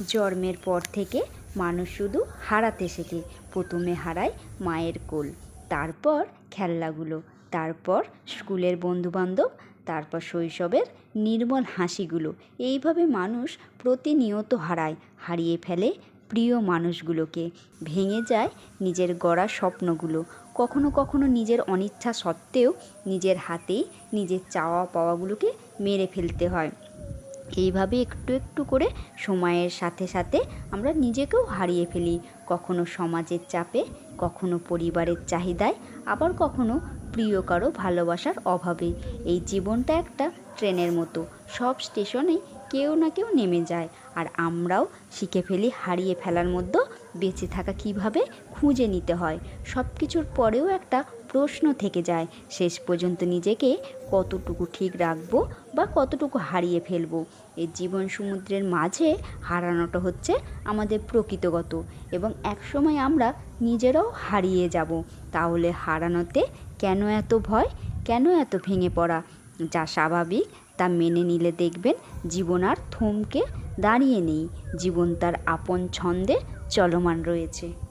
জন্মের পর থেকে মানুষ শুধু হারাতে শেখে। প্রথমে হারায় মায়ের কোল, তারপর খেলনাগুলো, তারপর স্কুলের বন্ধুবান্ধব, তারপর শৈশবের নির্মল হাসিগুলো। এইভাবে মানুষ প্রতিনিয়ত হারিয়ে ফেলে প্রিয় মানুষগুলোকে, ভেঙে যায় নিজের গড়া স্বপ্নগুলো। কখনো কখনো নিজের অনিচ্ছা সত্ত্বেও নিজের হাতেই নিজের চাওয়া পাওয়াগুলোকে মেরে ফেলতে হয়। এইভাবে একটু একটু করে সময়ের সাথে সাথে আমরা নিজেকেও হারিয়ে ফেলি, কখনো সমাজের চাপে, কখনো পরিবারের চাহিদায়, আবার কখনো প্রিয় কারো ভালোবাসার অভাবে। এই জীবনটা একটা ট্রেনের মতো, সব স্টেশনেই কেউ না কেউ নেমে যায়, আর আমরাও শিখে ফেলি হারিয়ে ফেলার মধ্যে বেঁচে থাকা কীভাবে খুঁজে নিতে হয়। সব কিছুর পরেও একটা প্রশ্ন থেকে যায়, শেষ পর্যন্ত নিজেকে কতটুকু ঠিক রাখবো বা কতটুকু হারিয়ে ফেলবো। এই জীবন সমুদ্রের মাঝে হারানোটা হচ্ছে আমাদের প্রকৃতিগত, এবং একসময় আমরা নিজেরাও হারিয়ে যাব। তাহলে হারানোতে কেন এত ভয়, কেন এত ভেঙে পড়া? যা স্বাভাবিক তা মেনে নিলে দেখবেন জীবন আর থমকে দাঁড়িয়ে নেই, জীবন তার আপন ছন্দে চলমান রয়েছে।